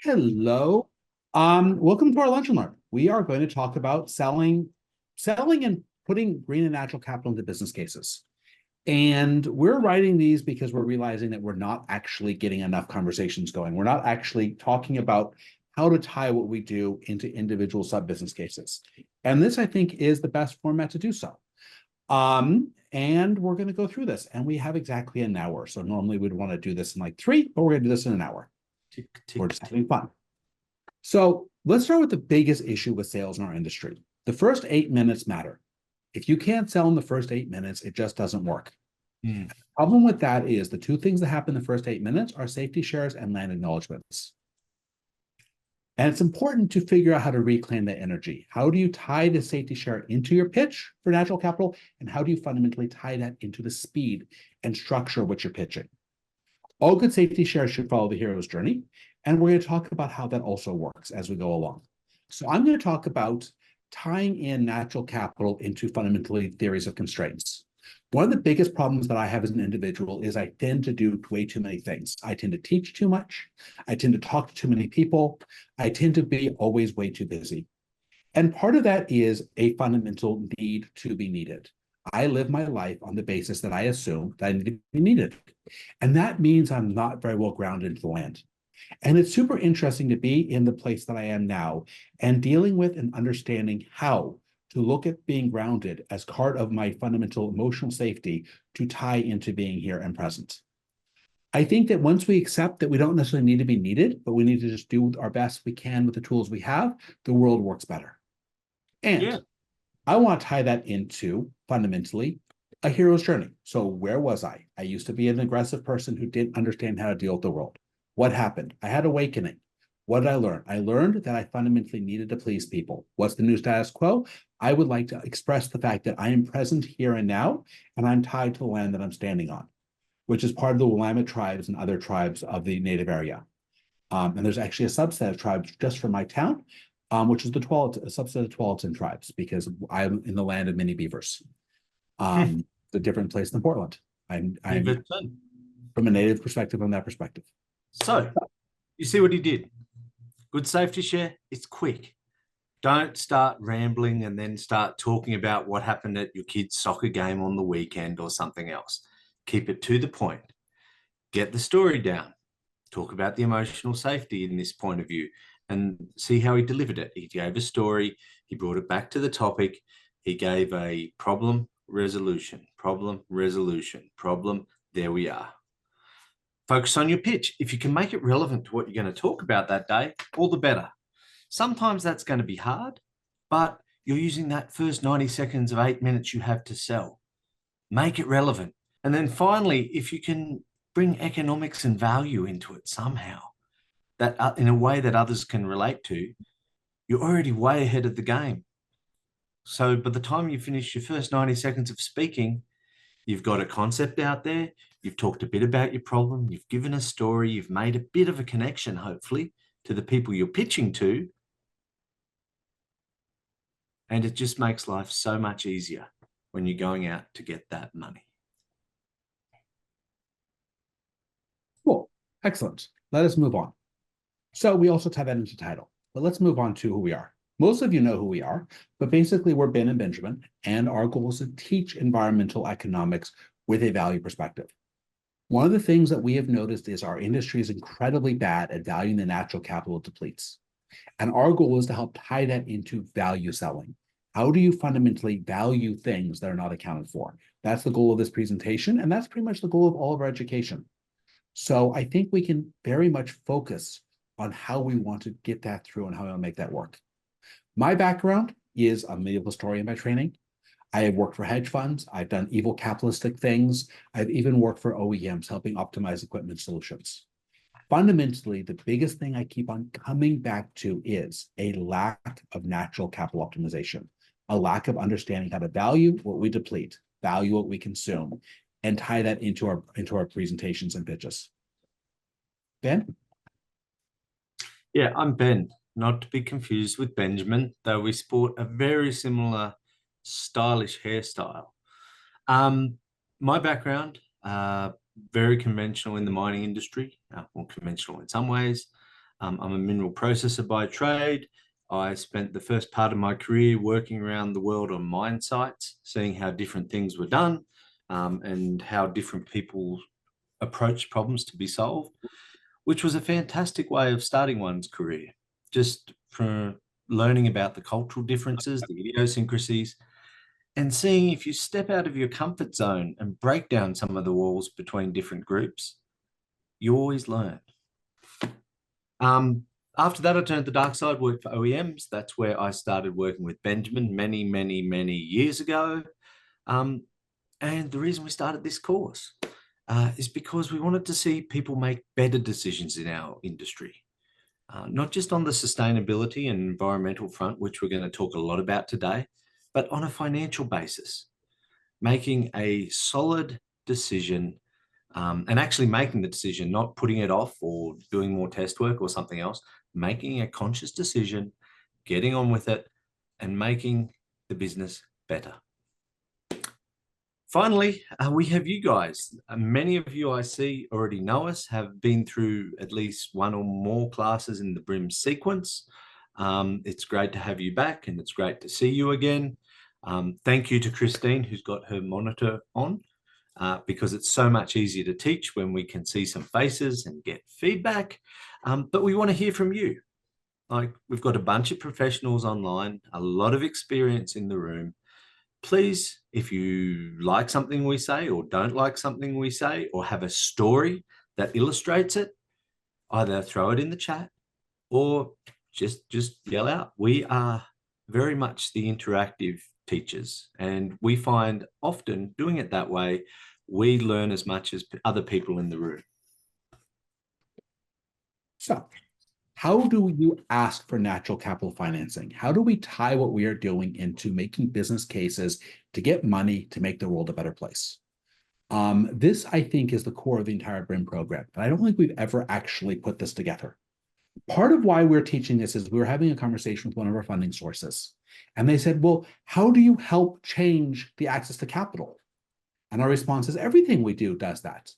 Hello. Welcome to our lunch and learn. We are going to talk about selling and putting green and natural capital into business cases. And we're writing these because we're realizing that we're not actually getting enough conversations going. We're not actually talking about how to tie what we do into individual sub-business cases. And this, I think, is the best format to do so. And we're going to go through this. And we have exactly an hour. So normally we'd want to do this in like 3, but we're going to do this in an hour. Tick, We're tick, just having fun. So let's start with the biggest issue with sales in our industry. The first 8 minutes matter. If you can't sell in the first 8 minutes, it just doesn't work. Mm. The problem with that is the two things that happen in the first 8 minutes are safety shares and land acknowledgements. And it's important to figure out how to reclaim that energy. How do you tie the safety share into your pitch for natural capital? And how do you fundamentally tie that into the speed and structure of what you're pitching? All good safety shares should follow the hero's journey. And we're going to talk about how that also works as we go along. So I'm going to talk about tying in natural capital into fundamentally theories of constraints. One of the biggest problems that I have as an individual is I tend to do way too many things. I tend to teach too much. I tend to talk to too many people. I tend to be always way too busy. And part of that is a fundamental need to be needed. I live my life on the basis that I assume that I need to be needed. And that means I'm not very well grounded into the land. And it's super interesting to be in the place that I am now and dealing with and understanding how to look at being grounded as part of my fundamental emotional safety to tie into being here and present. I think that once we accept that we don't necessarily need to be needed, but we need to just do our best we can with the tools we have, the world works better. And Yeah. I want to tie that into fundamentally a hero's journey. So where was I? I used to be an aggressive person who didn't understand how to deal with the world. What happened? I had awakening. What did I learn? I learned that I fundamentally needed to please people. What's the new status quo? I would like to express the fact that I am present here and now, and I'm tied to the land that I'm standing on, which is part of the Willamette tribes and other tribes of the native area. And there's actually a subset of tribes just from my town, which is a subset of Tualatin tribes, because I'm in the land of mini beavers. It's a different place than Portland. I'm Beaverton. from a native perspective on that perspective. So you see what he did. Good safety share. It's quick. Don't start rambling and then start talking about what happened at your kid's soccer game on the weekend or something else. Keep it to the point. Get the story down. Talk about the emotional safety in this point of view and see how he delivered it. He gave a story. He brought it back to the topic. He gave a problem resolution, problem resolution, problem. There we are. Focus on your pitch. If you can make it relevant to what you're going to talk about that day, all the better. Sometimes that's going to be hard, but you're using that first 90 seconds of 8 minutes you have to sell. Make it relevant. And then finally, if you can bring economics and value into it somehow, that in a way that others can relate to, you're already way ahead of the game. So by the time you finish your first 90 seconds of speaking, you've got a concept out there, you've talked a bit about your problem, you've given a story, you've made a bit of a connection, hopefully, to the people you're pitching to. And it just makes life so much easier when you're going out to get that money. Cool. Excellent. Let us move on. So we also tie that into title, but let's move on to who we are. Most of you know who we are, but basically we're Ben and Benjamin, and our goal is to teach environmental economics with a value perspective. One of the things that we have noticed is our industry is incredibly bad at valuing the natural capital it depletes. And our goal is to help tie that into value selling. How do you fundamentally value things that are not accounted for? That's the goal of this presentation, and that's pretty much the goal of all of our education. So I think we can very much focus on how we want to get that through and how we want to make that work. My background is a medieval historian by training. I have worked for hedge funds. I've done evil capitalistic things. I've even worked for OEMs helping optimize equipment solutions. Fundamentally, the biggest thing I keep on coming back to is a lack of natural capital optimization, a lack of understanding how to value what we deplete, value what we consume, and tie that into our presentations and pitches. Ben? Yeah, I'm Ben, not to be confused with Benjamin, though we sport a very similar stylish hairstyle. My background, very conventional in the mining industry, well, conventional in some ways. I'm a mineral processor by trade. I spent the first part of my career working around the world on mine sites, seeing how different things were done, and how different people approach problems to be solved, which was a fantastic way of starting one's career, just from learning about the cultural differences, the idiosyncrasies, and seeing if you step out of your comfort zone and break down some of the walls between different groups, you always learn. After that, I turned to the dark side, worked for OEMs. That's where I started working with Benjamin many, many, many years ago. And the reason we started this course is because we wanted to see people make better decisions in our industry, not just on the sustainability and environmental front, which we're going to talk a lot about today, but on a financial basis, making a solid decision, and actually making the decision, not putting it off or doing more test work or something else, making a conscious decision, getting on with it, and making the business better. Finally, we have you guys. Many of you I see already know us, have been through at least one or more classes in the BRIM sequence. It's great to have you back, and it's great to see you again. Thank you to Christine, who's got her monitor on, because it's so much easier to teach when we can see some faces and get feedback. But we want to hear from you. Like, we've got a bunch of professionals online, a lot of experience in the room. Please, if you like something we say or don't like something we say, or have a story that illustrates it, either throw it in the chat or just yell out. We are very much the interactive teachers, and we find often doing it that way, we learn as much as other people in the room. So, how do you ask for natural capital financing? How do we tie what we are doing into making business cases to get money to make the world a better place? This, I think, is the core of the entire BRIM program, but I don't think we've ever actually put this together. Part of why we're teaching this is we were having a conversation with one of our funding sources, and they said, well, how do you help change the access to capital? And our response is everything we do does that.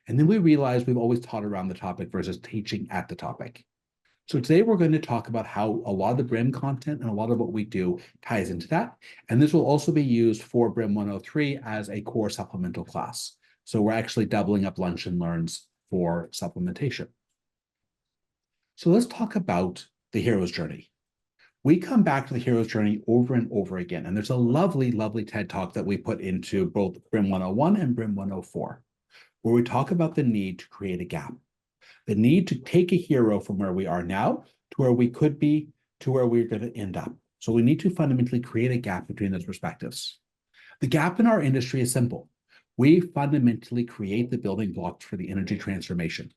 And then we realized we've always taught around the topic versus teaching at the topic. So today we're going to talk about how a lot of the BRIM content and a lot of what we do ties into that. And this will also be used for BRIM 103 as a core supplemental class. So we're actually doubling up lunch and learns for supplementation. So let's talk about the hero's journey. We come back to the hero's journey over and over again. And there's a lovely, lovely TED talk that we put into both BRIM 101 and BRIM 104, where we talk about the need to create a gap. The need to take a hero from where we are now to where we could be to where we're going to end up. So we need to fundamentally create a gap between those perspectives. The gap in our industry is simple. We fundamentally create the building blocks for the energy transformation.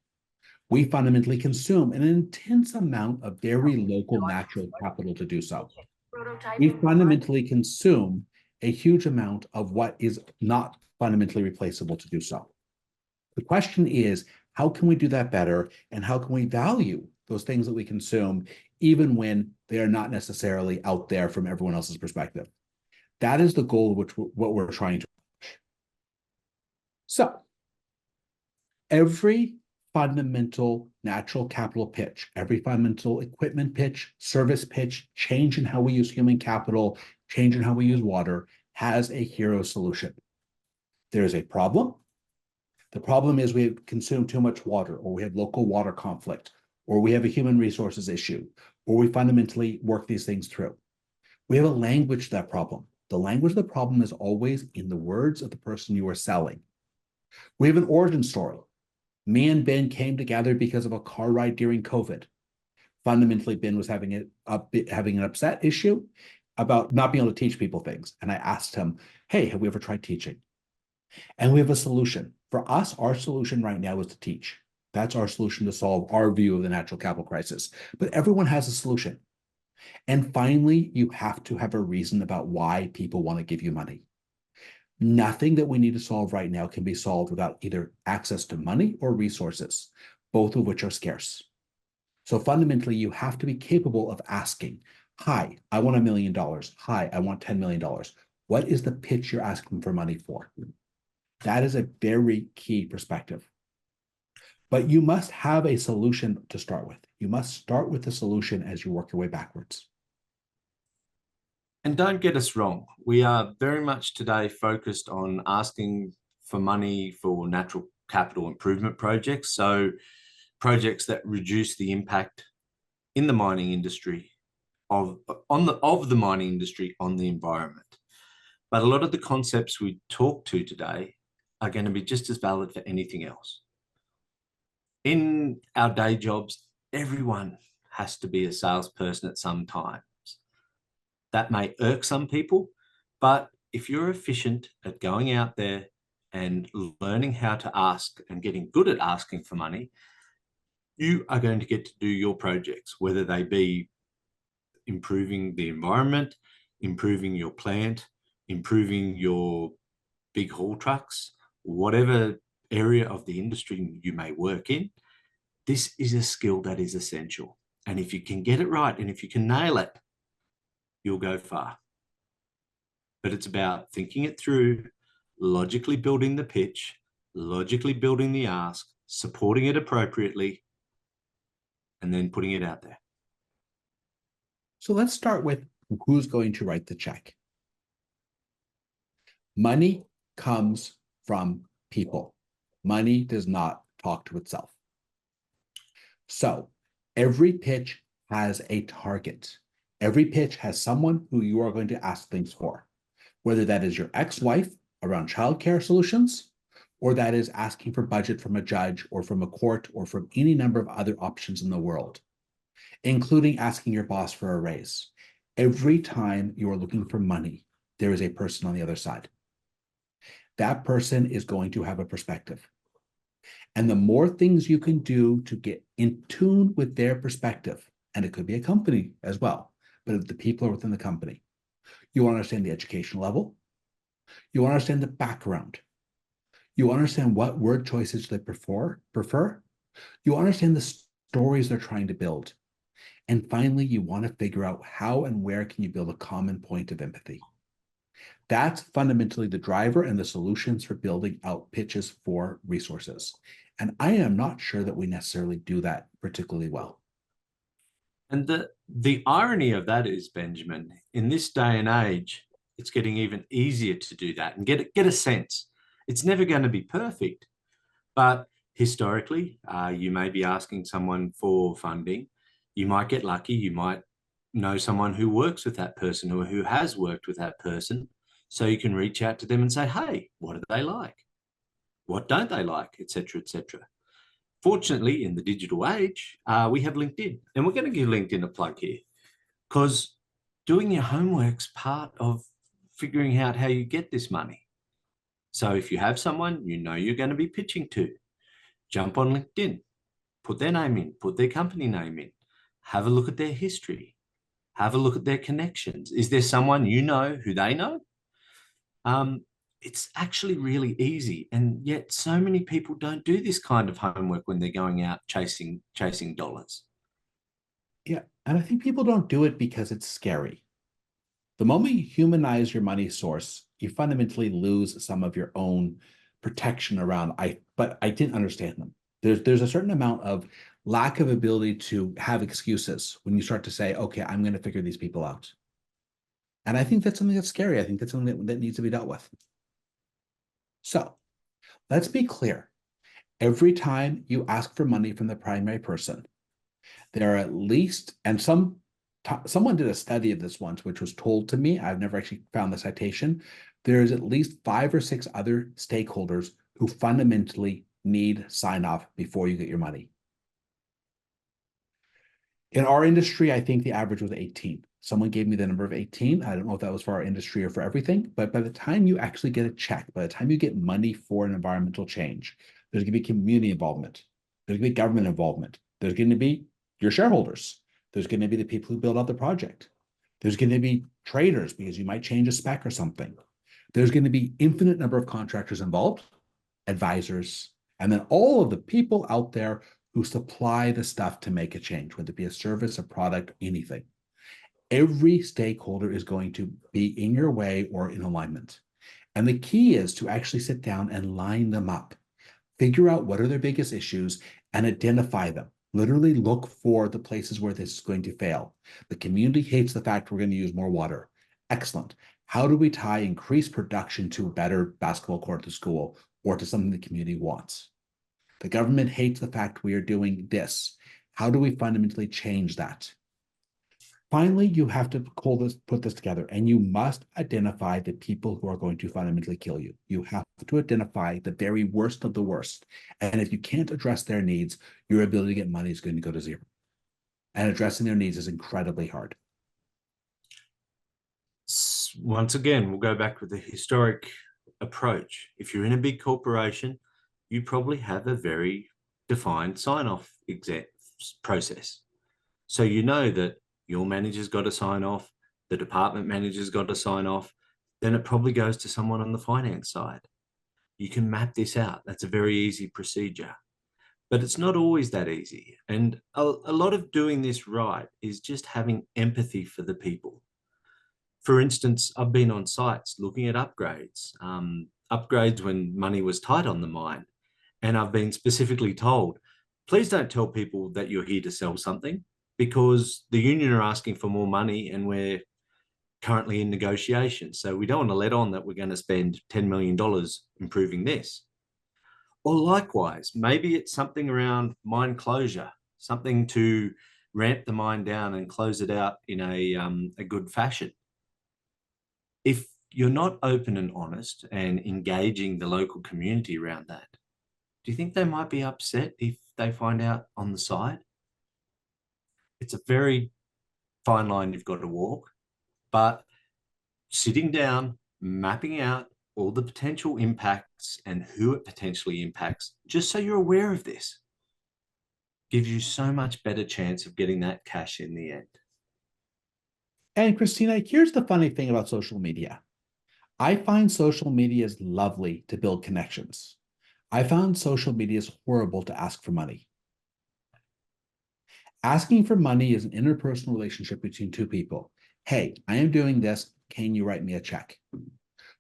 We fundamentally consume an intense amount of very local natural capital to do so. We fundamentally consume a huge amount of what is not fundamentally replaceable to do so. The question is, how can we do that better? And how can we value those things that we consume, even when they are not necessarily out there from everyone else's perspective? That is the goal of what we're trying to accomplish. So every fundamental natural capital pitch, every fundamental equipment pitch, service pitch, change in how we use human capital, change in how we use water, has a hero solution. There is a problem. The problem is we consume too much water, or we have local water conflict, or we have a human resources issue, or we fundamentally work these things through. We have a language to that problem. The language of the problem is always in the words of the person you are selling. We have an origin story. Me and Ben came together because of a car ride during COVID. Fundamentally, Ben was having an upset issue about not being able to teach people things. And I asked him, hey, have we ever tried teaching? And we have a solution. For us, our solution right now is to teach. That's our solution to solve our view of the natural capital crisis. But everyone has a solution. And finally, you have to have a reason about why people want to give you money. Nothing that we need to solve right now can be solved without either access to money or resources, both of which are scarce. So fundamentally, you have to be capable of asking, hi, I want $1 million. Hi, I want $10 million. What is the pitch you're asking for money for? That is a very key perspective. But you must have a solution to start with. You must start with the solution as you work your way backwards. And don't get us wrong, we are very much today focused on asking for money for natural capital improvement projects. So projects that reduce the impact in the mining industry of the mining industry on the environment. But a lot of the concepts we talk to today are going to be just as valid for anything else. In our day jobs, everyone has to be a salesperson at some times. That may irk some people, but if you're efficient at going out there and learning how to ask and getting good at asking for money, you are going to get to do your projects, whether they be improving the environment, improving your plant, improving your big haul trucks, whatever area of the industry you may work in. This is a skill that is essential. And if you can get it right and if you can nail it, you'll go far. But it's about thinking it through, logically building the pitch, logically building the ask, supporting it appropriately, and then putting it out there. So let's start with who's going to write the check. Money comes from people. Money does not talk to itself. So every pitch has a target. Every pitch has someone who you are going to ask things for, whether that is your ex-wife around childcare solutions, or that is asking for budget from a judge or from a court or from any number of other options in the world, including asking your boss for a raise. Every time you are looking for money, there is a person on the other side. That person is going to have a perspective. And the more things you can do to get in tune with their perspective, and it could be a company as well, but if the people are within the company, you understand the education level, you understand the background, you understand what word choices they prefer, you understand the stories they're trying to build. And finally, you want to figure out how and where can you build a common point of empathy. That's fundamentally the driver and the solutions for building out pitches for resources. And I am not sure that we necessarily do that particularly well. And the irony of that is, Benjamin, in this day and age, it's getting even easier to do that and get a sense. It's never going to be perfect, but historically, you may be asking someone for funding. You might get lucky. You might know someone who works with that person or who has worked with that person. So you can reach out to them and say, hey, what do they like? What don't they like, et cetera, et cetera. Fortunately, in the digital age, we have LinkedIn, and we're going to give LinkedIn a plug here because doing your homework's part of figuring out how you get this money. So if you have someone you know you're going to be pitching to, jump on LinkedIn, put their name in, put their company name in, have a look at their history, have a look at their connections. Is there someone you know who they know? It's actually really easy, and yet so many people don't do this kind of homework when they're going out chasing dollars. Yeah, and I think people don't do it because it's scary. The moment you humanize your money source, you fundamentally lose some of your own protection around, but I didn't understand them. There's a certain amount of lack of ability to have excuses when you start to say, okay, I'm going to figure these people out. And I think that's something that's scary. I think that's something that needs to be dealt with. So let's be clear. Every time you ask for money from the primary person, there are at least, and someone did a study of this once, which was told to me. I've never actually found the citation. There's at least 5 or 6 other stakeholders who fundamentally need sign off before you get your money. In our industry, I think the average was 18. Someone gave me the number of 18. I don't know if that was for our industry or for everything, but by the time you actually get a check, by the time you get money for an environmental change, there's going to be community involvement. There's going to be government involvement. There's going to be your shareholders. There's going to be the people who build out the project. There's going to be traders because you might change a spec or something. There's going to be infinite number of contractors involved, advisors, and then all of the people out there who supply the stuff to make a change, whether it be a service, a product, anything. Every stakeholder is going to be in your way or in alignment. And the key is to actually sit down and line them up. Figure out what are their biggest issues and identify them. Literally look for the places where this is going to fail. The community hates the fact we're going to use more water. Excellent. How do we tie increased production to a better basketball court to school or to something the community wants? The government hates the fact we are doing this. How do we fundamentally change that? Finally, you have to put this together, and you must identify the people who are going to fundamentally kill you. You have to identify the very worst of the worst. And if you can't address their needs, your ability to get money is going to go to zero. And addressing their needs is incredibly hard. Once again, we'll go back with the historic approach. If you're in a big corporation, you probably have a very defined sign-off process. So you know that your manager's got to sign off, the department manager's got to sign off, then it probably goes to someone on the finance side. You can map this out. That's a very easy procedure. But it's not always that easy. And a lot of doing this right is just having empathy for the people. For instance, I've been on sites looking at upgrades, upgrades when money was tight on the mine. And I've been specifically told, please don't tell people that you're here to sell something, because the union are asking for more money and we're currently in negotiations. So we don't want to let on that we're going to spend $10 million improving this. Or likewise, maybe it's something around mine closure, something to ramp the mine down and close it out in a good fashion. If you're not open and honest and engaging the local community around that, do you think they might be upset if they find out on the side? It's a very fine line you've got to walk, but sitting down, mapping out all the potential impacts and who it potentially impacts, just so you're aware of this, gives you so much better chance of getting that cash in the end. And Christina, here's the funny thing about social media. I find social media is lovely to build connections. I found social media is horrible to ask for money. Asking for money is an interpersonal relationship between two people. Hey, I am doing this. Can you write me a check?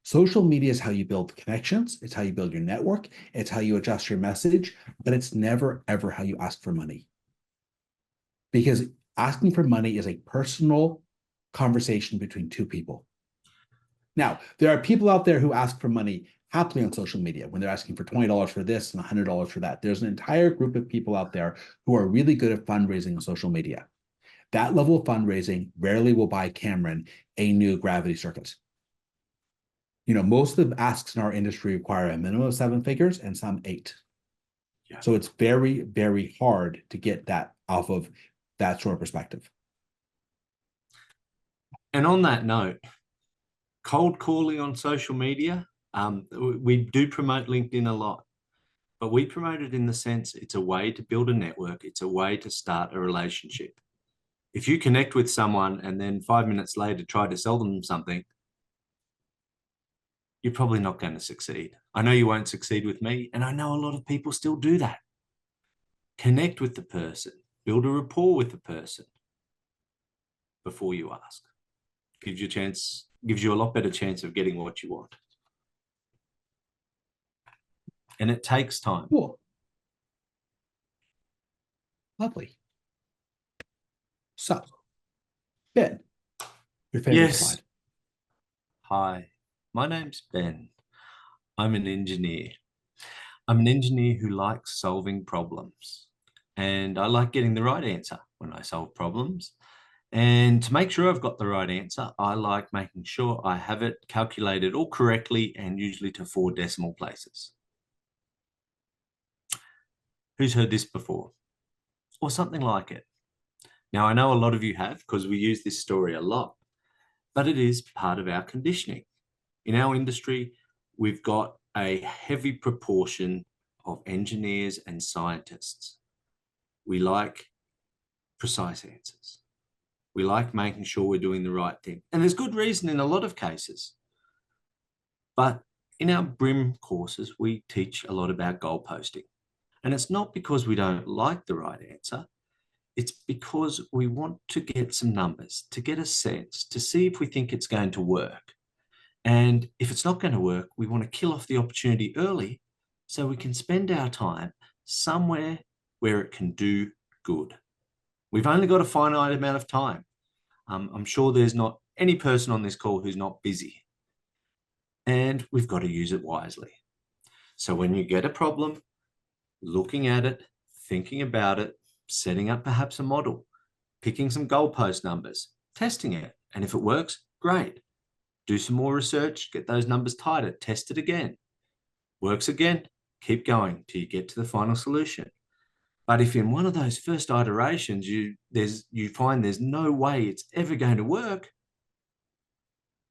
Social media is how you build connections. It's how you build your network. It's how you adjust your message, but it's never, ever how you ask for money. Because asking for money is a personal conversation between two people. Now, there are people out there who ask for money happily on social media when they're asking for $20 for this and $100 for that. There's an entire group of people out there who are really good at fundraising on social media. That level of fundraising rarely will buy Cameron a new gravity circuit. You know, most of the asks in our industry require a minimum of 7 figures and some 8. Yeah. So it's very, very hard to get that off of that sort of perspective. And on that note, cold calling on social media, we do promote LinkedIn a lot, but we promote it in the sense it's a way to build a network. It's a way to start a relationship. If you connect with someone and then 5 minutes later try to sell them something, you're probably not going to succeed. I know you won't succeed with me, and I know a lot of people still do that. Connect with the person, build a rapport with the person before you ask. Gives you a lot better chance of getting what you want. And it takes time. Cool. Lovely. So, Ben, your favorite slide. Hi, my name's Ben. I'm an engineer. I'm an engineer who likes solving problems. And I like getting the right answer when I solve problems. And to make sure I've got the right answer, I like making sure I have it calculated all correctly and usually to 4 decimal places. Who's heard this before? Or something like it? Now, I know a lot of you have because we use this story a lot, but it is part of our conditioning. In our industry, we've got a heavy proportion of engineers and scientists. We like precise answers. We like making sure we're doing the right thing. And there's good reason in a lot of cases. But in our BRIM courses, we teach a lot about goal posting. And it's not because we don't like the right answer. It's because we want to get some numbers, to get a sense, to see if we think it's going to work. And if it's not going to work, we want to kill off the opportunity early so we can spend our time somewhere where it can do good. We've only got a finite amount of time. I'm sure there's not any person on this call who's not busy, and we've got to use it wisely. So when you get a problem, looking at it, thinking about it, setting up perhaps a model, picking some goalpost numbers, testing it, and if it works, great. Do some more research, get those numbers tighter, test it again. Works again, keep going till you get to the final solution. But if in one of those first iterations you find there's no way it's ever going to work,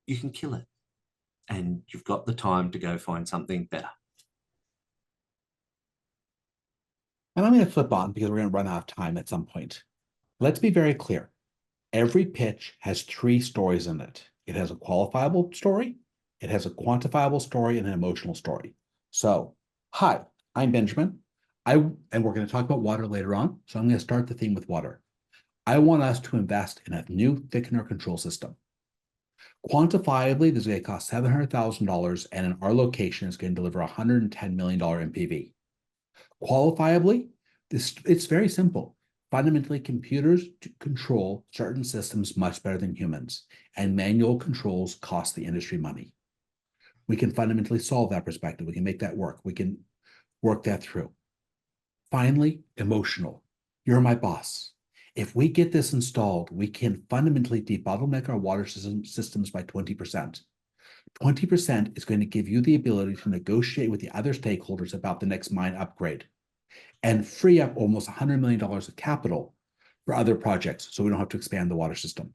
you can kill it. And you've got the time to go find something better. And I'm going to flip on because we're going to run out of time at some point. Let's be very clear. Every pitch has 3 stories in it. It has a qualifiable story, it has a quantifiable story, and an emotional story. So, hi, I'm Benjamin. And we're going to talk about water later on. So I'm going to start the theme with water. I want us to invest in a new thickener control system. Quantifiably, this is going to cost $700,000, and in our location, it's going to deliver $110 million NPV. Qualifiably, it's very simple. Fundamentally, computers control certain systems much better than humans, and manual controls cost the industry money. We can fundamentally solve that perspective. We can make that work. We can work that through. Finally, emotional. You're my boss. If we get this installed, we can fundamentally debottleneck our water systems by 20%. 20% is going to give you the ability to negotiate with the other stakeholders about the next mine upgrade and free up almost $100 million of capital for other projects so we don't have to expand the water system.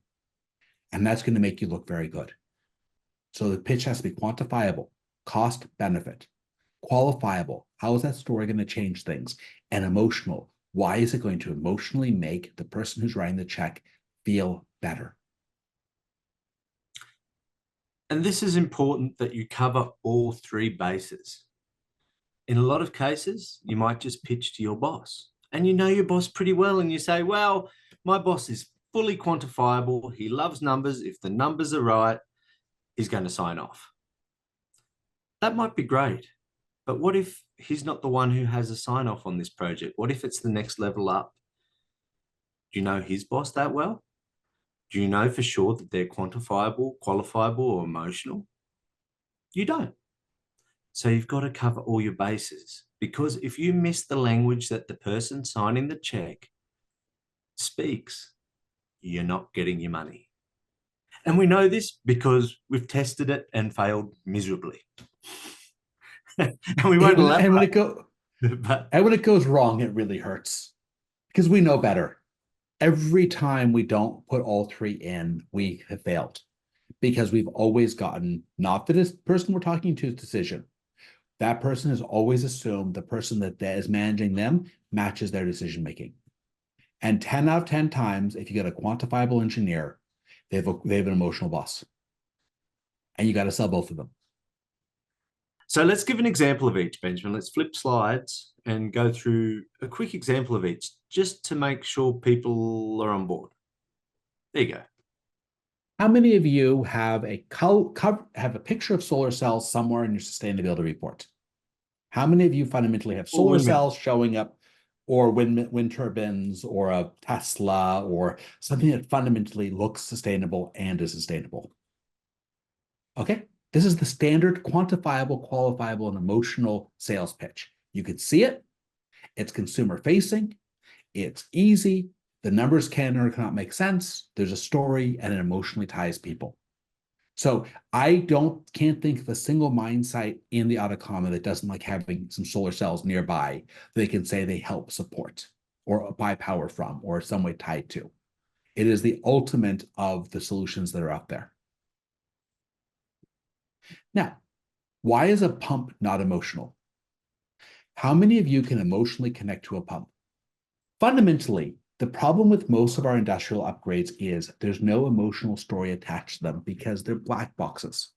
And that's going to make you look very good. So the pitch has to be quantifiable, cost, benefit. Qualifiable, how is that story going to change things? And emotional, why is it going to emotionally make the person who's writing the check feel better? And this is important that you cover all 3 bases. In a lot of cases, you might just pitch to your boss, and you know your boss pretty well, and you say, well, my boss is fully quantifiable. He loves numbers. If the numbers are right, he's going to sign off. That might be great. But what if he's not the one who has a sign off on this project? What if it's the next level up? Do you know his boss that well? Do you know for sure that they're quantifiable, qualifiable, or emotional? You don't. So you've got to cover all your bases, because if you miss the language that the person signing the check speaks, you're not getting your money. And we know this because we've tested it and failed miserably. And we won't elaborate. And when it goes wrong, it really hurts because we know better. Every time we don't put all 3 in, we have failed because we've always gotten not the person we're talking to's decision. That person has always assumed the person that is managing them matches their decision making. And 10 out of 10 times, if you get a quantifiable engineer, they have an emotional boss. And you got to sell both of them. So let's give an example of each, Benjamin. Let's flip slides and go through a quick example of each, just to make sure people are on board. There you go. How many of you have a picture of solar cells somewhere in your sustainability report? How many of you fundamentally have solar cells showing up, or wind turbines, or a Tesla, or something that fundamentally looks sustainable and is sustainable? Okay, this is the standard quantifiable, qualifiable, and emotional sales pitch. You can see it. It's consumer facing. It's easy. The numbers can or cannot make sense. There's a story, and it emotionally ties people. So I can't think of a single mine site in the Atacama that doesn't like having some solar cells nearby they can say they help support or buy power from or some way tied to. It is the ultimate of the solutions that are out there. Now, why is a pump not emotional? How many of you can emotionally connect to a pump? Fundamentally, the problem with most of our industrial upgrades is there's no emotional story attached to them because they're black boxes.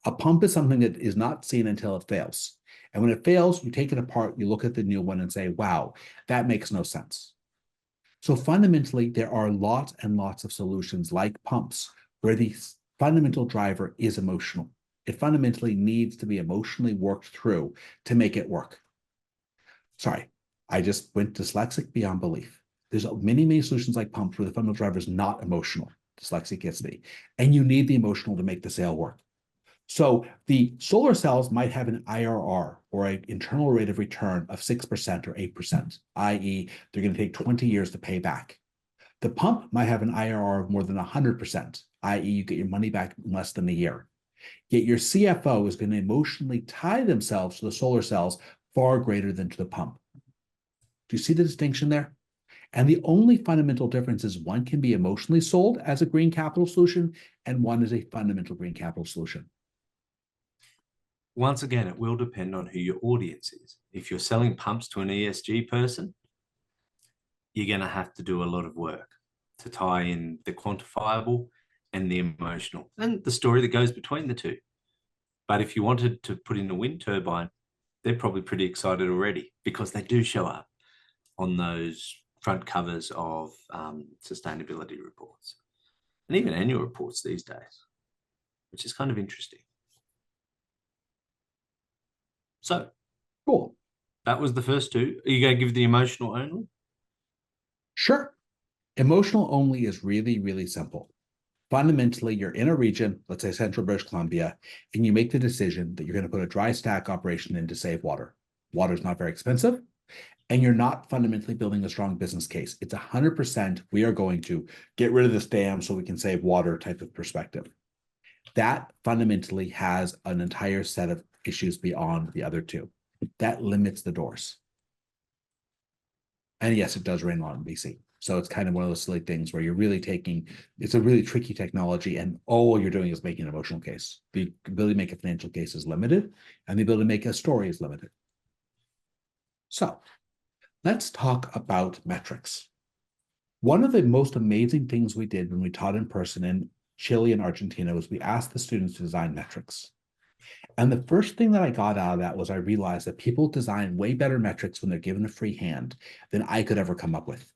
A pump is something that is not seen until it fails. And when it fails, you take it apart, you look at the new one and say, wow, that makes no sense. So fundamentally, there are lots and lots of solutions like pumps where the fundamental driver is emotional. It fundamentally needs to be emotionally worked through to make it work. Sorry, I just went dyslexic beyond belief. There's many, many solutions like pumps where the fundamental driver is not emotional. Dyslexic gets me. And you need the emotional to make the sale work. So the solar cells might have an IRR, or an internal rate of return, of 6% or 8%, i.e., they're going to take 20 years to pay back. The pump might have an IRR of more than 100%, i.e., you get your money back in less than a year. Yet your CFO is going to emotionally tie themselves to the solar cells far greater than to the pump. Do you see the distinction there? And the only fundamental difference is one can be emotionally sold as a green capital solution, and one is a fundamental green capital solution. Once again, it will depend on who your audience is. If you're selling pumps to an ESG person, you're going to have to do a lot of work to tie in the quantifiable and the emotional and the story that goes between the two. But if you wanted to put in a wind turbine, they're probably pretty excited already, because they do show up on those front covers of sustainability reports and even annual reports these days, which is kind of interesting. So Cool. that was the first two. Are you going to give the emotional only? Sure. Emotional only is really, really simple. Fundamentally, you're in a region, let's say Central British Columbia, and you make the decision that you're going to put a dry stack operation in to save water. Water is not very expensive, and you're not fundamentally building a strong business case. It's 100% we are going to get rid of this dam so we can save water type of perspective. That fundamentally has an entire set of issues beyond the other two. That limits the doors. And yes, it does rain a lot in BC. So it's kind of one of those silly things where you're really taking, it's a really tricky technology, and all you're doing is making an emotional case. The ability to make a financial case is limited, and the ability to make a story is limited. So let's talk about metrics. One of the most amazing things we did when we taught in person in Chile and Argentina was we asked the students to design metrics. And the first thing that I got out of that was I realized that people design way better metrics when they're given a free hand than I could ever come up with.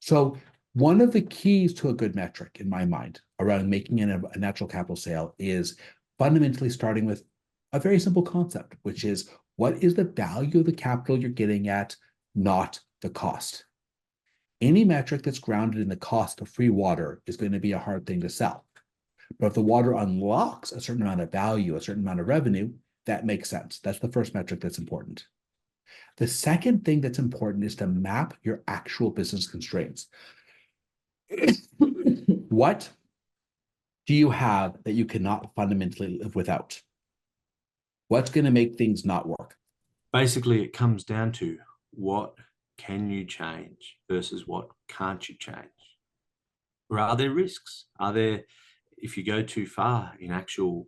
So one of the keys to a good metric, in my mind, around making a natural capital sale is fundamentally starting with a very simple concept, which is, what is the value of the capital you're getting at, not the cost? Any metric that's grounded in the cost of free water is going to be a hard thing to sell. But if the water unlocks a certain amount of value, a certain amount of revenue, that makes sense. That's the first metric that's important. The second thing that's important is to map your actual business constraints. What do you have that you cannot fundamentally live without? What's going to make things not work? Basically, it comes down to what can you change versus what can't you change? Or are there risks? Are there, if you go too far in actual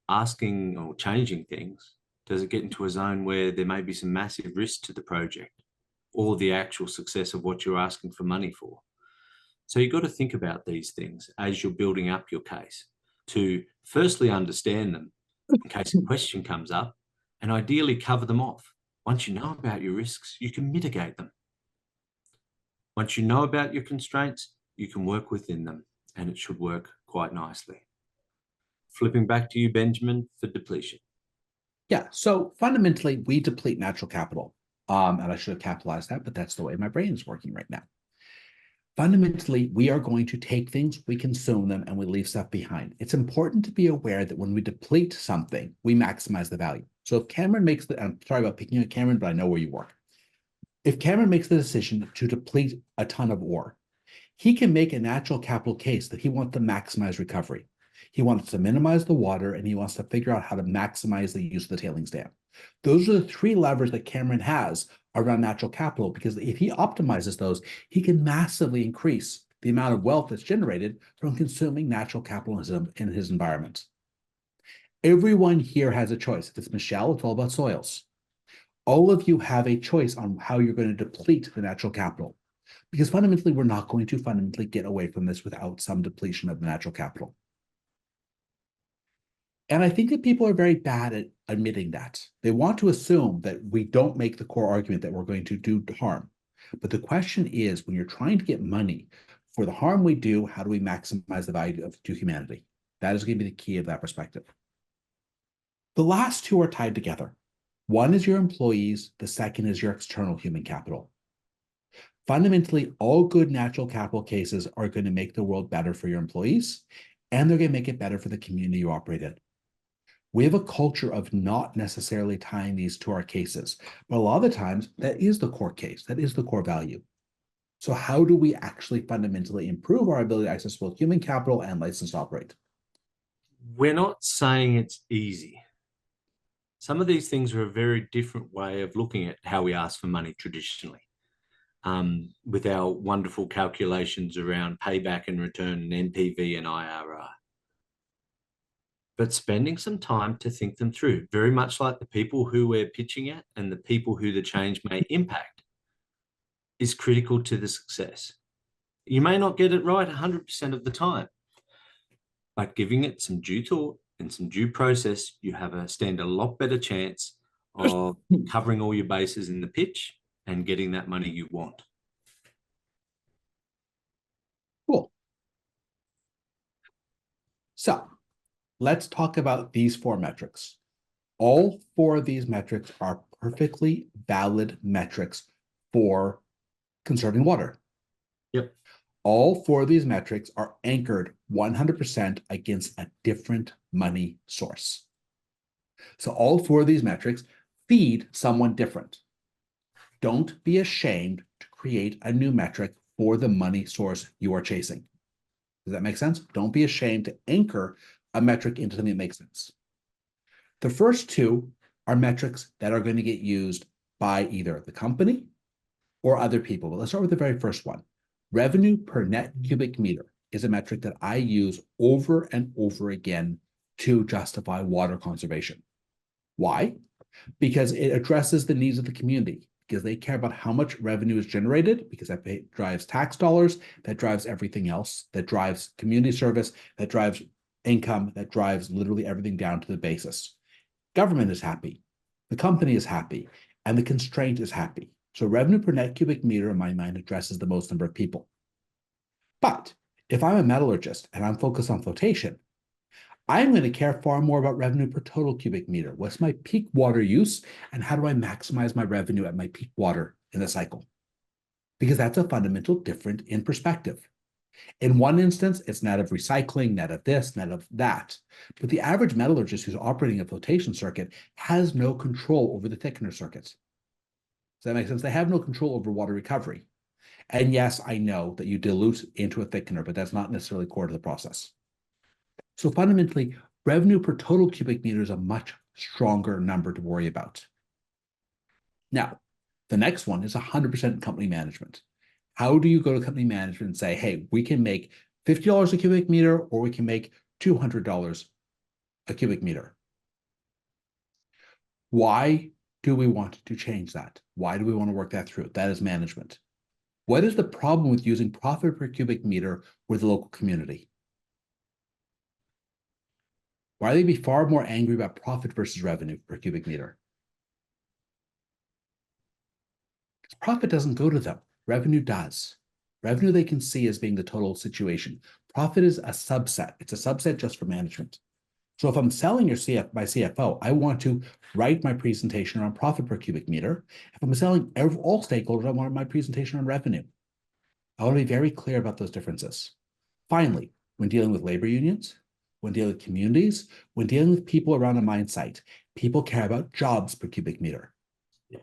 asking or changing things, does it get into a zone where there may be some massive risk to the project or the actual success of what you're asking for money for? So you've got to think about these things as you're building up your case, to firstly understand them in case a question comes up, and ideally cover them off. Once you know about your risks, you can mitigate them. Once you know about your constraints, you can work within them, and it should work quite nicely. Flipping back to you, Benjamin, for depletion. Yeah, so fundamentally, we deplete natural capital. And I should have capitalized that, but that's the way my brain is working right now. Fundamentally, we are going to take things, we consume them, and we leave stuff behind. It's important to be aware that when we deplete something, we maximize the value. So if Cameron makes the, I'm sorry about picking on Cameron, but I know where you work. If Cameron makes the decision to deplete a ton of ore, he can make a natural capital case that he wants to maximize recovery. He wants to minimize the water, and he wants to figure out how to maximize the use of the tailings dam. Those are the three levers that Cameron has around natural capital, because if he optimizes those, he can massively increase the amount of wealth that's generated from consuming natural capital in his environment. Everyone here has a choice. If it's Michelle, it's all about soils. All of you have a choice on how you're going to deplete the natural capital, because fundamentally, we're not going to fundamentally get away from this without some depletion of the natural capital. And I think that people are very bad at admitting that. They want to assume that we don't make the core argument that we're going to do harm. But the question is, when you're trying to get money for the harm we do, how do we maximize the value to humanity? That is going to be the key of that perspective. The last two are tied together. One is your employees. The second is your external human capital. Fundamentally, all good natural capital cases are going to make the world better for your employees, and they're going to make it better for the community you operate in. We have a culture of not necessarily tying these to our cases, but a lot of the times that is the core case, that is the core value. So how do we actually fundamentally improve our ability to access both human capital and license to operate? We're not saying it's easy. Some of these things are a very different way of looking at how we ask for money traditionally. With our wonderful calculations around payback and return and NPV and IRR. But spending some time to think them through, very much like the people who we're pitching at and the people who the change may impact, is critical to the success. You may not get it right 100% of the time, but giving it some due thought and some due process, you stand a lot better chance of covering all your bases in the pitch and getting that money you want. Cool. So let's talk about these 4 metrics. All 4 of these metrics are perfectly valid metrics for conserving water. Yep. All 4 of these metrics are anchored 100% against a different money source. So all 4 of these metrics feed someone different. Don't be ashamed to create a new metric for the money source you are chasing. Does that make sense? Don't be ashamed to anchor a metric into something that makes sense. The first 2 are metrics that are going to get used by either the company or other people. But let's start with the very first one. Revenue per net cubic meter is a metric that I use over and over again to justify water conservation. Why? Because it addresses the needs of the community, because they care about how much revenue is generated, because that drives tax dollars, that drives everything else, that drives community service, that drives income, that drives literally everything down to the basis. Government is happy, the company is happy, and the constraint is happy. So revenue per net cubic meter, in my mind, addresses the most number of people. But if I'm a metallurgist and I'm focused on flotation, I'm going to care far more about revenue per total cubic meter. What's my peak water use, and how do I maximize my revenue at my peak water in the cycle? Because that's a fundamental difference in perspective. In one instance, it's net of recycling, net of this, net of that. But the average metallurgist who's operating a flotation circuit has no control over the thickener circuits. Does that make sense? They have no control over water recovery. And yes, I know that you dilute into a thickener, but that's not necessarily core to the process. So fundamentally, revenue per total cubic meter is a much stronger number to worry about. Now, the next one is 100% company management. How do you go to company management and say, hey, we can make $50 a cubic meter, or we can make $200 a cubic meter? Why do we want to change that? Why do we want to work that through? That is management. What is the problem with using profit per cubic meter with the local community? Why are they be far more angry about profit versus revenue per cubic meter? Because profit doesn't go to them. Revenue does. Revenue they can see as being the total situation. Profit is a subset. It's a subset just for management. So if I'm selling my CFO, I want to write my presentation around profit per cubic meter. If I'm selling all stakeholders, I want my presentation on revenue. I want to be very clear about those differences. Finally, when dealing with labor unions, when dealing with communities, when dealing with people around a mine site, people care about jobs per cubic meter.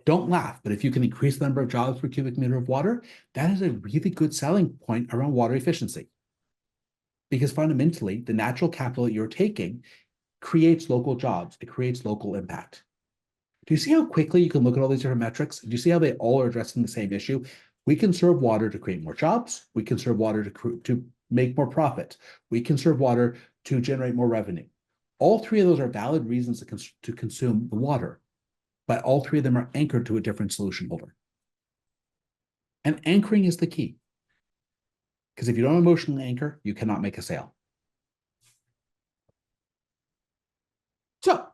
Don't laugh, but if you can increase the number of jobs per cubic meter of water, that is a really good selling point around water efficiency. Because fundamentally, the natural capital that you're taking creates local jobs. It creates local impact. Do you see how quickly you can look at all these different metrics? Do you see how they all are addressing the same issue? We conserve water to create more jobs. We conserve water to make more profit. We conserve water to generate more revenue. All 3 of those are valid reasons to consume the water, but all 3 of them are anchored to a different solution holder. And anchoring is the key. Because if you don't emotionally anchor, you cannot make a sale. So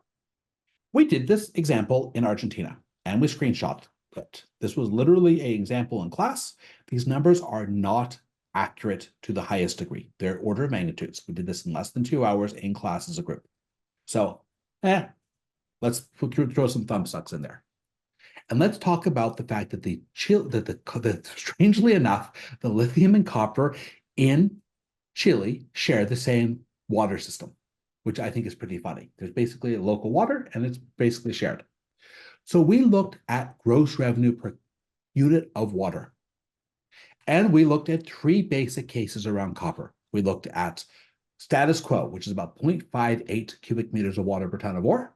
we did this example in Argentina, and we screenshot it. This was literally an example in class. These numbers are not accurate to the highest degree. Their order of magnitudes. We did this in less than 2 hours in class as a group. So, let's throw some thumbsucks in there. And let's talk about the fact that strangely enough, the lithium and copper in Chile share the same water system, which I think is pretty funny. There's basically a local water and it's basically shared. So we looked at gross revenue per unit of water. And we looked at 3 basic cases around copper. We looked at status quo, which is about 0.58 cubic meters of water per ton of ore.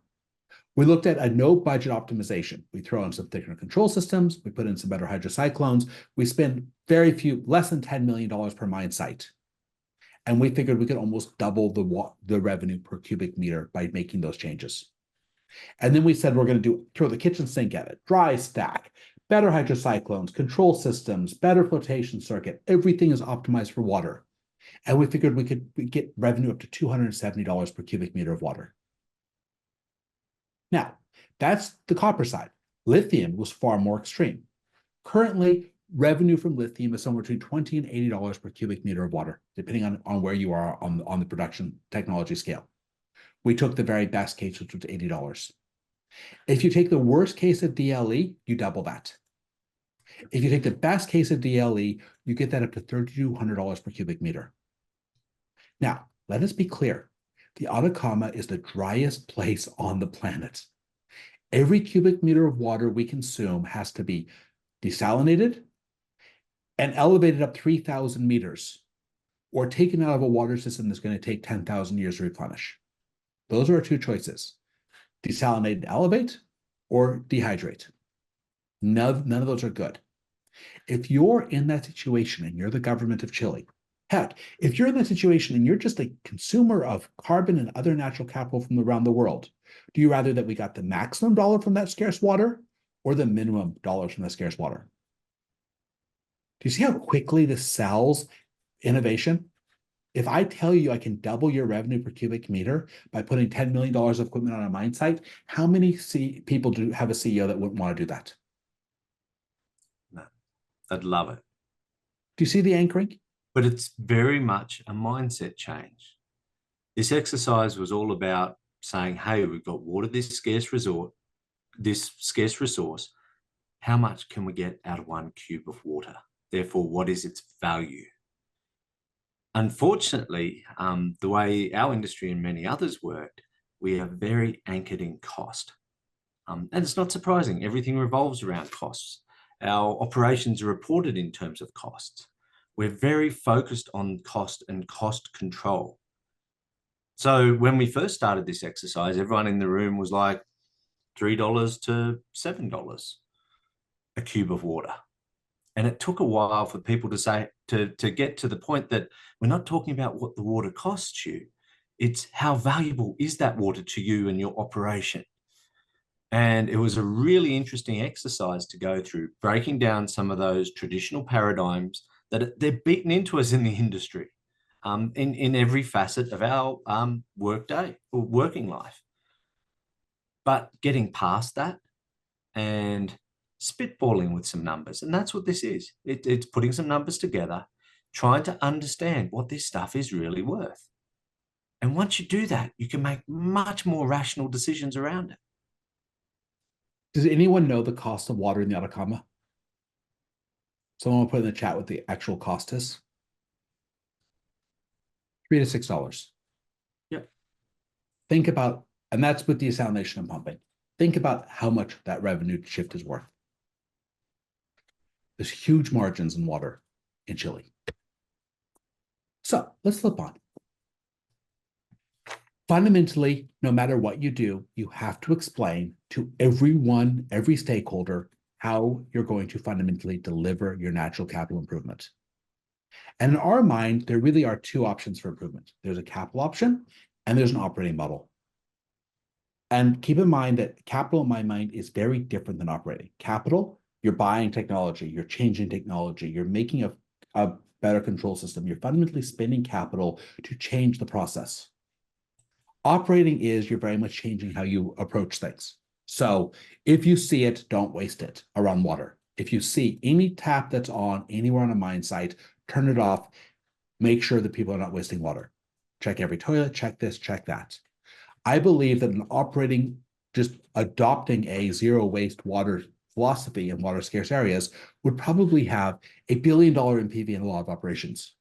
We looked at a no budget optimization. We throw in some thickener control systems. We put in some better hydrocyclones. We spend less than $10 million per mine site. And we figured we could almost double the revenue per cubic meter by making those changes. And then we said we're going to throw the kitchen sink at it, dry stack, better hydrocyclones, control systems, better flotation circuit. Everything is optimized for water. And we figured we could get revenue up to $270 per cubic meter of water. Now, that's the copper side. Lithium was far more extreme. Currently, revenue from lithium is somewhere between $20 and $80 per cubic meter of water, depending on where you are on the production technology scale. We took the very best case, which was $80. If you take the worst case of DLE, you double that. If you take the best case of DLE, you get that up to $3,200 per cubic meter. Now, let us be clear. The Atacama is the driest place on the planet. Every cubic meter of water we consume has to be desalinated and elevated up 3,000 meters, or taken out of a water system that's going to take 10,000 years to replenish. Those are our 2 choices: desalinate and elevate, or dehydrate. None of those are good. If you're in that situation and you're the government of Chile, heck, if you're in that situation and you're just a consumer of carbon and other natural capital from around the world, do you rather that we got the maximum dollar from that scarce water or the minimum dollars from that scarce water? Do you see how quickly this sells innovation? If I tell you I can double your revenue per cubic meter by putting $10 million of equipment on a mine site, how many people do have a CEO that wouldn't want to do that? No, I'd love it. Do you see the anchoring? But it's very much a mindset change. This exercise was all about saying, hey, we've got water, this scarce resource. How much can we get out of 1 cube of water? Therefore, what is its value? Unfortunately, the way our industry and many others worked, we are very anchored in cost. And it's not surprising. Everything revolves around costs. Our operations are reported in terms of costs. We're very focused on cost and cost control. So when we first started this exercise, everyone in the room was like $3 to $7 a cube of water. And it took a while for people to say, to get to the point that we're not talking about what the water costs you. It's how valuable is that water to you and your operation. And it was a really interesting exercise to go through, breaking down some of those traditional paradigms that they're beaten into us in the industry, in every facet of our workday or working life. But getting past that and spitballing with some numbers. And that's what this is. It's putting some numbers together, trying to understand what this stuff is really worth. And once you do that, you can make much more rational decisions around it. Does anyone know the cost of water in the Atacama? Someone will put in the chat what the actual cost is. $3 to $6. Yep. Think about, and that's with desalination and pumping. Think about how much that revenue shift is worth. There's huge margins in water in Chile. So let's flip on. Fundamentally, no matter what you do, you have to explain to everyone, every stakeholder, how you're going to fundamentally deliver your natural capital improvement. And in our mind, there really are 2 options for improvement. There's a capital option and there's an operating model. And keep in mind that capital, in my mind, is very different than operating. Capital, you're buying technology, you're changing technology, you're making a better control system. You're fundamentally spending capital to change the process. Operating is you're very much changing how you approach things. So if you see it, don't waste it around water. If you see any tap that's on anywhere on a mine site, turn it off, make sure that people are not wasting water. Check every toilet, check this, check that. I believe that an operating, just adopting a zero waste water philosophy in water scarce areas would probably have $1 billion NPV in a lot of operations.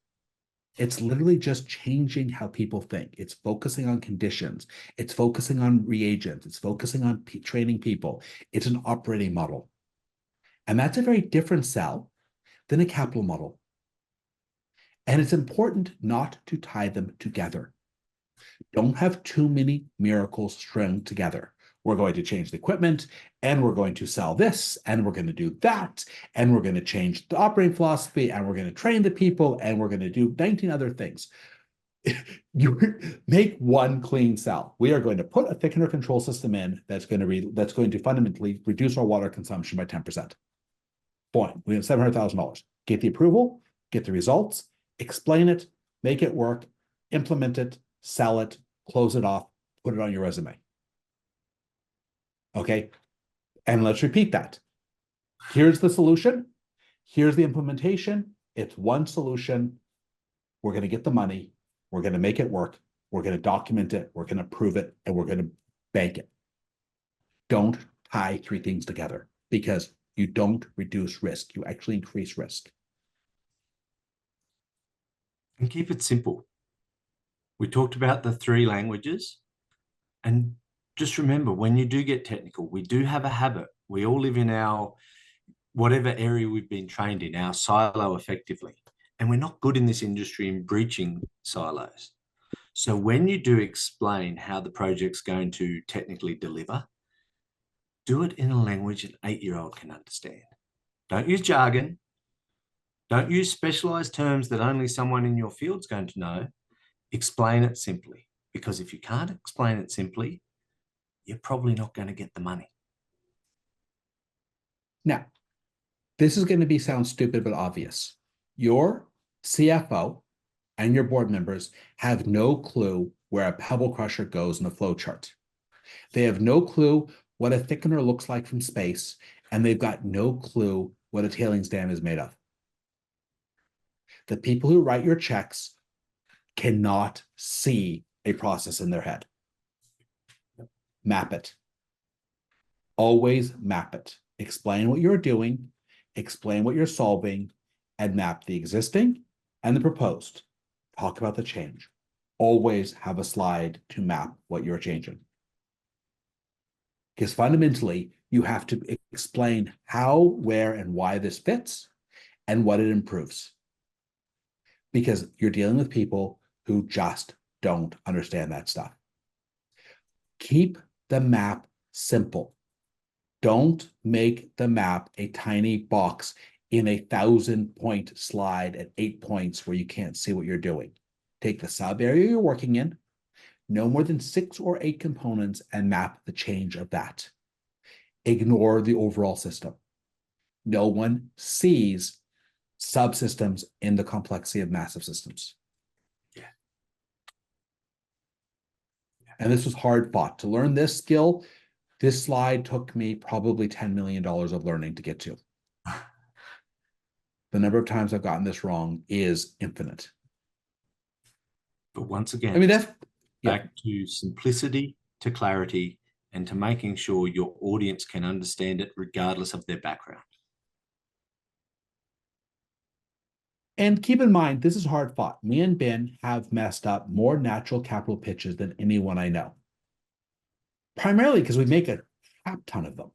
It's literally just changing how people think. It's focusing on conditions. It's focusing on reagents. It's focusing on training people. It's an operating model. And that's a very different sell than a capital model. And it's important not to tie them together. Don't have too many miracles strung together. We're going to change the equipment, and we're going to sell this, and we're going to do that, and we're going to change the operating philosophy, and we're going to train the people, and we're going to do 19 other things. You make one clean cell. We are going to put a thickener control system in that's going to fundamentally reduce our water consumption by 10%. Point. We have $700,000. Get the approval, get the results, explain it, make it work, implement it, sell it, close it off, put it on your resume. Okay, and let's repeat that. Here's the solution. Here's the implementation. It's one solution. We're going to get the money. We're going to make it work. We're going to document it. We're going to prove it, and we're going to bank it. Don't tie three things together because you don't reduce risk. You actually increase risk. And keep it simple. We talked about the 3 languages, and just remember, when you do get technical, we do have a habit. We all live in our whatever area we've been trained in, our silo effectively. And we're not good in this industry in breaching silos. So when you do explain how the project's going to technically deliver, do it in a language an 8-year-old can understand. Don't use jargon. Don't use specialized terms that only someone in your field's going to know. Explain it simply, because if you can't explain it simply, you're probably not going to get the money. Now, this is going to sound stupid, but obvious. Your CFO and your board members have no clue where a pebble crusher goes in a flow chart. They have no clue what a thickener looks like from space, and they've got no clue what a tailings dam is made of. The people who write your checks cannot see a process in their head. Map it. Always map it. Explain what you're doing, explain what you're solving, and map the existing and the proposed. Talk about the change. Always have a slide to map what you're changing. Because fundamentally, you have to explain how, where, and why this fits and what it improves. Because you're dealing with people who just don't understand that stuff. Keep the map simple. Don't make the map a tiny box in a 1,000-point slide at 8 points where you can't see what you're doing. Take the sub area you're working in, no more than 6 or 8 components, and map the change of that. Ignore the overall system. No one sees subsystems in the complexity of massive systems. Yeah. And this was hard fought. To learn this skill, this slide took me probably $10 million of learning to get to. The number of times I've gotten this wrong is infinite. But once again, I mean, that's back to simplicity, to clarity, and to making sure your audience can understand it regardless of their background. And keep in mind, this is hard fought. Me and Ben have messed up more natural capital pitches than anyone I know. Primarily because we make a crap ton of them.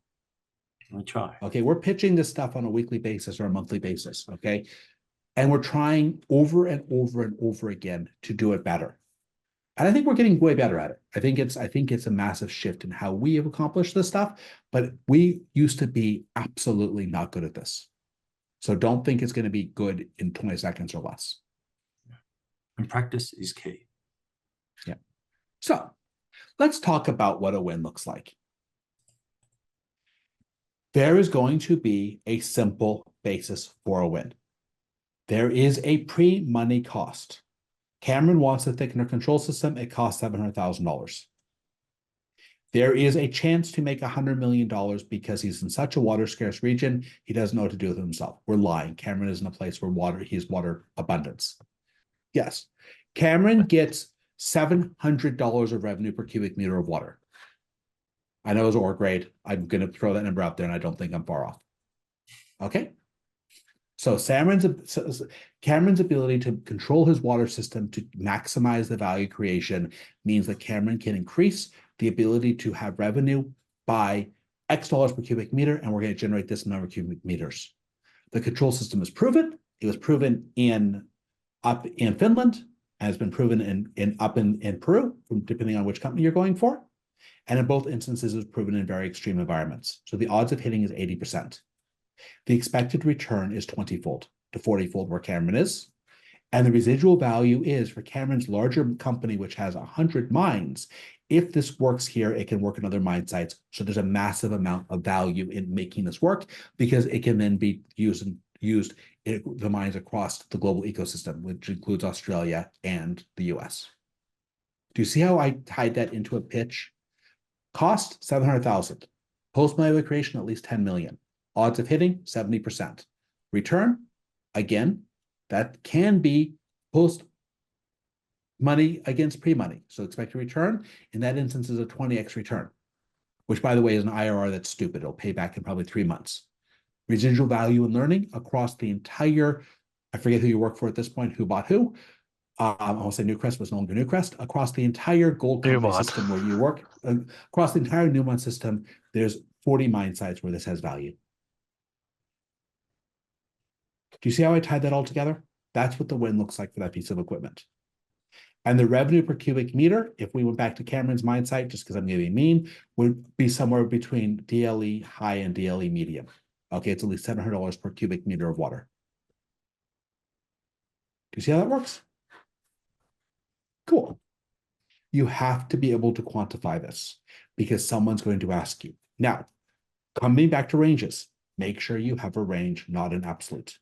We try. Okay, we're pitching this stuff on a weekly basis or a monthly basis, okay? And we're trying over and over and over again to do it better. And I think we're getting way better at it. I think it's a massive shift in how we have accomplished this stuff, but we used to be absolutely not good at this. So don't think it's going to be good in 20 seconds or less. And practice is key. Yeah. So let's talk about what a win looks like. There is going to be a simple basis for a win. There is a pre-money cost. Cameron wants a thickener control system. It costs $700,000. There is a chance to make $100 million because he's in such a water scarce region, he doesn't know what to do with himself. We're lying. Cameron is in a place where he has water abundance. Yes. Cameron gets $700 of revenue per cubic meter of water. I know it's ore grade. I'm going to throw that number out there, and I don't think I'm far off. Okay. So Cameron's ability to control his water system to maximize the value creation means that Cameron can increase the ability to have revenue by X dollars per cubic meter, and we're going to generate this number of cubic meters. The control system is proven. It was proven up in Finland, and has been proven up in Peru, depending on which company you're going for. And in both instances, it was proven in very extreme environments. So the odds of hitting is 80%. The expected return is 20-fold to 40-fold where Cameron is. And the residual value is for Cameron's larger company, which has 100 mines. If this works here, it can work in other mine sites. So there's a massive amount of value in making this work because it can then be used in the mines across the global ecosystem, which includes Australia and the US. Do you see how I tied that into a pitch? Cost, $700,000. Post-value creation, at least $10 million. Odds of hitting, 70%. Return, again, that can be post money against pre-money. So expected return, in that instance, is a 20x return, which, by the way, is an IRR that's stupid. It'll pay back in probably 3 months. Residual value in learning across the entire, I forget who you work for at this point, who bought who. I will say Newcrest was no longer Newcrest. Across the entire gold company system where you work, across the entire Newmont system, there's 40 mine sites where this has value. Do you see how I tied that all together? That's what the win looks like for that piece of equipment. And the revenue per cubic meter, if we went back to Cameron's mine site, just because I'm going to be mean, would be somewhere between DLE high and DLE medium. Okay, it's at least $700 per cubic meter of water. Do you see how that works? Cool. You have to be able to quantify this because someone's going to ask you. Now, coming back to ranges, make sure you have a range, not an absolute.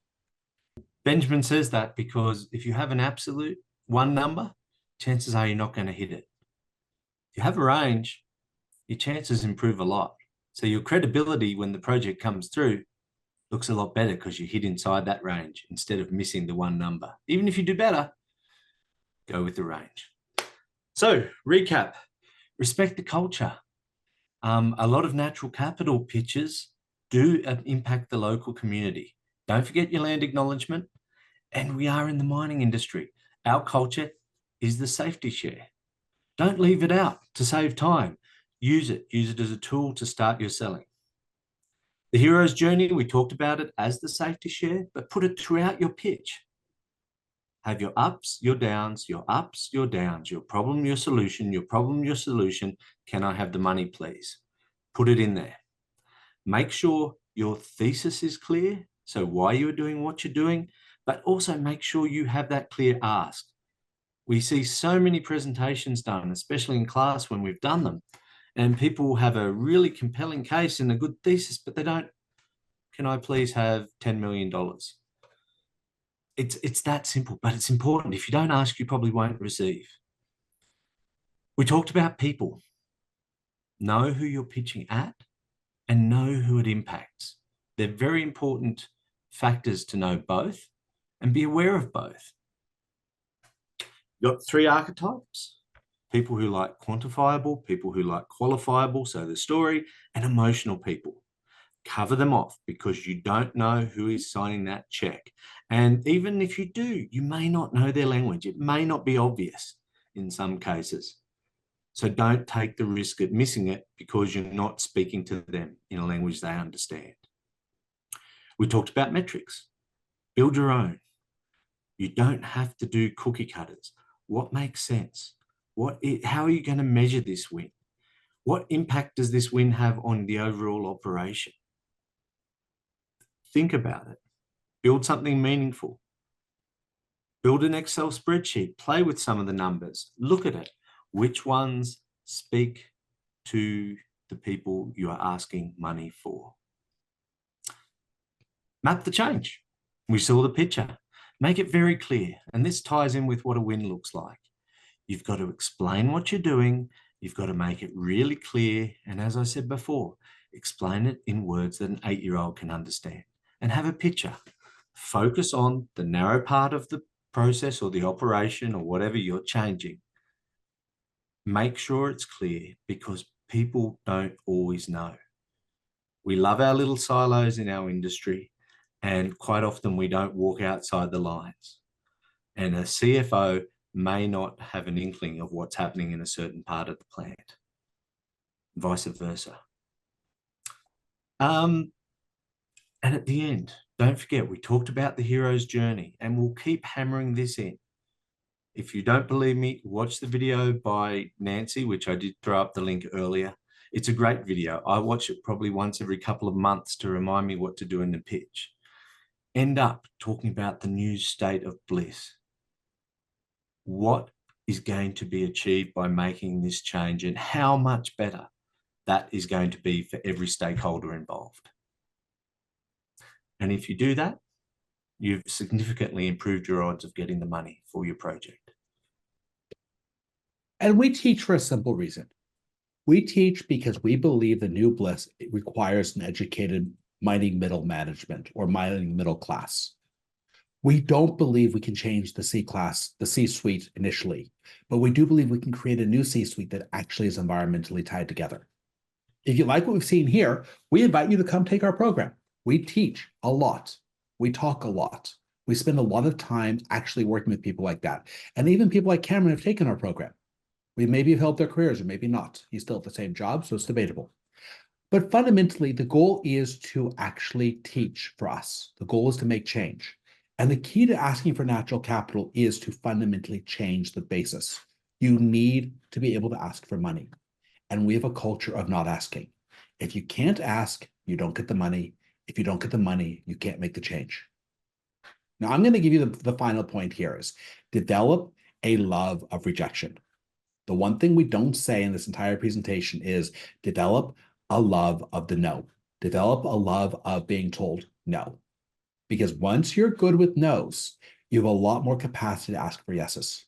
Benjamin says that because if you have an absolute one number, chances are you're not going to hit it. If you have a range, your chances improve a lot. So your credibility when the project comes through looks a lot better because you hit inside that range instead of missing the one number. Even if you do better, go with the range. So recap, respect the culture. A lot of natural capital pitches do impact the local community. Don't forget your land acknowledgement. And we are in the mining industry. Our culture is the safety share. Don't leave it out to save time. Use it as a tool to start your selling. The hero's journey, we talked about it as the safety share, but put it throughout your pitch. Have your ups, your downs, your ups, your downs, your problem, your solution, your problem, your solution. Can I have the money, please? Put it in there. Make sure your thesis is clear. So why you're doing what you're doing, but also make sure you have that clear ask. We see so many presentations done, especially in class when we've done them, and people have a really compelling case and a good thesis, but they don't, can I please have $10 million? It's that simple, but it's important. If you don't ask, you probably won't receive. We talked about people. Know who you're pitching at and know who it impacts. They're very important factors to know both and be aware of both. You've got 3 archetypes: people who like quantifiable, people who like qualifiable, so the story, and emotional people. Cover them off because you don't know who is signing that check. And even if you do, you may not know their language. It may not be obvious in some cases. So don't take the risk of missing it because you're not speaking to them in a language they understand. We talked about metrics. Build your own. You don't have to do cookie cutters. What makes sense? How are you going to measure this win? What impact does this win have on the overall operation? Think about it. Build something meaningful. Build an Excel spreadsheet. Play with some of the numbers. Look at it. Which ones speak to the people you are asking money for? Map the change. We saw the picture. Make it very clear. And this ties in with what a win looks like. You've got to explain what you're doing. You've got to make it really clear. And as I said before, explain it in words that an 8-year-old can understand and have a picture. Focus on the narrow part of the process or the operation or whatever you're changing. Make sure it's clear because people don't always know. We love our little silos in our industry, and quite often we don't walk outside the lines. And a CFO may not have an inkling of what's happening in a certain part of the plant, vice versa. And at the end, don't forget, we talked about the hero's journey, and we'll keep hammering this in. If you don't believe me, watch the video by Nancy, which I did throw up the link earlier. It's a great video. I watch it probably once every couple of months to remind me what to do in the pitch. End up talking about the new state of bliss. What is going to be achieved by making this change and how much better that is going to be for every stakeholder involved. And if you do that, you've significantly improved your odds of getting the money for your project. And we teach for a simple reason. We teach because we believe the new bliss requires an educated mining middle management or mining middle class. We don't believe we can change the C-class, the C-suite initially, but we do believe we can create a new C-suite that actually is environmentally tied together. If you like what we've seen here, we invite you to come take our program. We teach a lot. We talk a lot. We spend a lot of time actually working with people like that. And even people like Cameron have taken our program. We maybe have helped their careers or maybe not. He's still at the same job, so it's debatable. But fundamentally, the goal is to actually teach for us. The goal is to make change. And the key to asking for natural capital is to fundamentally change the basis. You need to be able to ask for money. And we have a culture of not asking. If you can't ask, you don't get the money. If you don't get the money, you can't make the change. Now, I'm going to give you the final point here is develop a love of rejection. The one thing we don't say in this entire presentation is develop a love of the no. Develop a love of being told no. Because once you're good with no's, you have a lot more capacity to ask for yeses.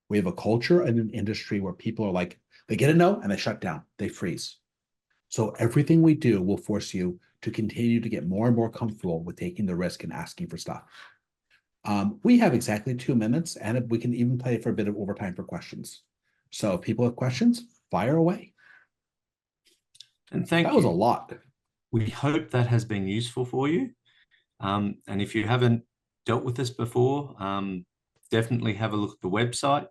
We have a culture and an industry where people are like, they get a no and they shut down, they freeze. So everything we do will force you to continue to get more and more comfortable with taking the risk and asking for stuff. We have exactly 2 minutes, and we can even play for a bit of overtime for questions. So if people have questions, fire away. And thank you. That was a lot. We hope that has been useful for you. And if you haven't dealt with this before, definitely have a look at the website.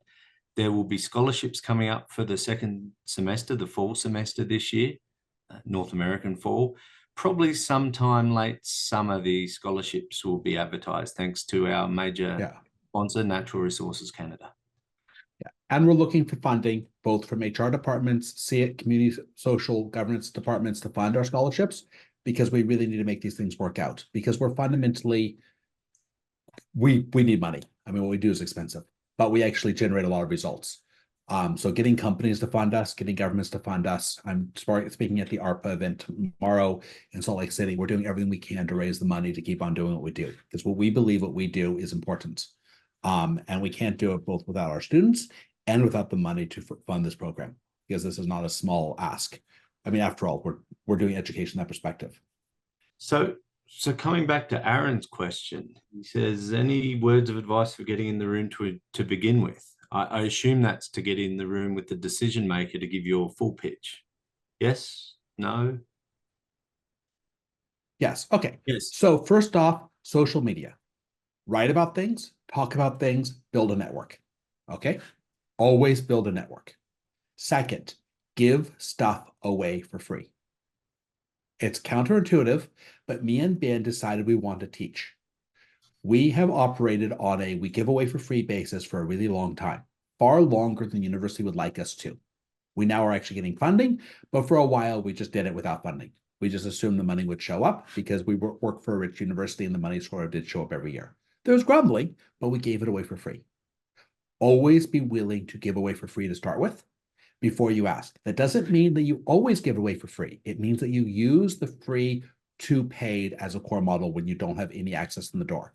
There will be scholarships coming up for the second semester, the fall semester this year, North American fall. Probably sometime late summer, the scholarships will be advertised thanks to our major sponsor, Natural Resources Canada. Yeah. And we're looking for funding both from HR departments, CIT, community social governance departments to fund our scholarships, because we really need to make these things work out, because we're fundamentally, we need money. I mean, what we do is expensive, but we actually generate a lot of results. So getting companies to fund us, getting governments to fund us. I'm speaking at the ARPA event tomorrow in Salt Lake City. We're doing everything we can to raise the money to keep on doing what we do, because what we believe what we do is important. And we can't do it both without our students and without the money to fund this program, because this is not a small ask. I mean, after all, we're doing education in that perspective. So coming back to Aaron's question, he says, any words of advice for getting in the room to begin with? I assume that's to get in the room with the decision maker to give you a full pitch. Yes? No? Yes. Okay. Yes. So first off, social media. Write about things, talk about things, build a network. Okay? Always build a network. Second, give stuff away for free. It's counterintuitive, but me and Ben decided we want to teach. We have operated on a we give away for free basis for a really long time, far longer than the university would like us to. We now are actually getting funding, but for a while we just did it without funding. We just assumed the money would show up because we work for a rich university and the money sort of did show up every year. There was grumbling, but we gave it away for free. Always be willing to give away for free to start with before you ask. That doesn't mean that you always give away for free. It means that you use the free to paid as a core model when you don't have any access in the door.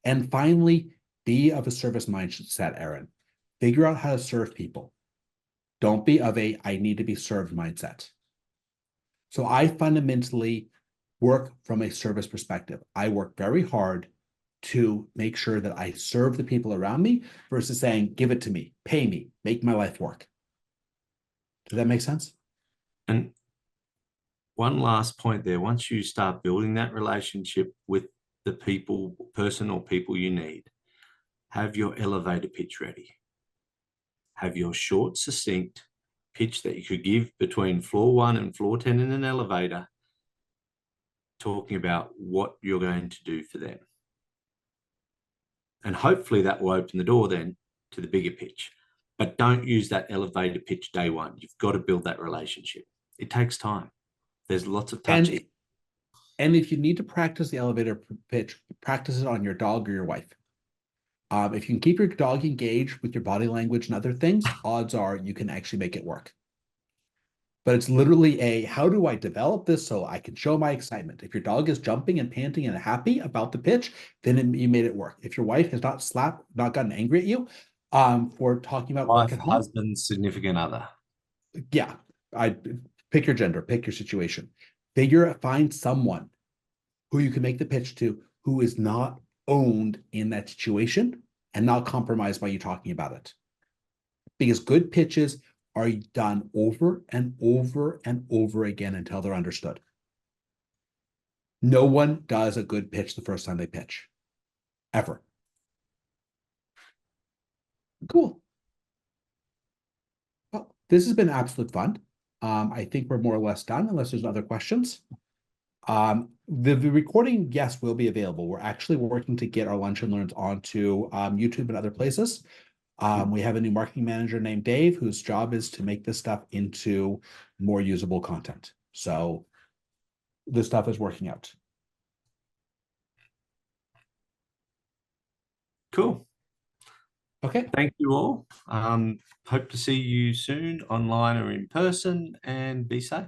And finally, be of a service mindset, Aaron. Figure out how to serve people. Don't be of a I need to be served mindset. So I fundamentally work from a service perspective. I work very hard to make sure that I serve the people around me versus saying, give it to me, pay me, make my life work. Does that make sense? And one last point there, once you start building that relationship with the person or people you need, have your elevator pitch ready. Have your short, succinct pitch that you could give between floor 1 and floor 10 in an elevator, talking about what you're going to do for them. And hopefully that will open the door then to the bigger pitch. But don't use that elevator pitch day one. You've got to build that relationship. It takes time. There's lots of touching. And if you need to practice the elevator pitch, practice it on your dog or your wife. If you can keep your dog engaged with your body language and other things, odds are you can actually make it work. But it's literally how do I develop this so I can show my excitement? If your dog is jumping and panting and happy about the pitch, then you made it work. If your wife has not gotten angry at you for talking about work Wife, at home, husband, significant other. yeah, I pick your gender, pick your situation. Find someone who you can make the pitch to who is not owned in that situation and not compromised by you talking about it. Because good pitches are done over and over and over again until they're understood. No one does a good pitch the first time they pitch, ever. Cool. Well, this has been absolute fun. I think we're more or less done, unless there's other questions. The recording, yes, will be available. We're actually working to get our Lunch and Learns onto YouTube and other places. We have a new marketing manager named Dave, whose job is to make this stuff into more usable content. So this stuff is working out. Cool. Okay. Thank you all. Hope to see you soon online or in person, and be safe.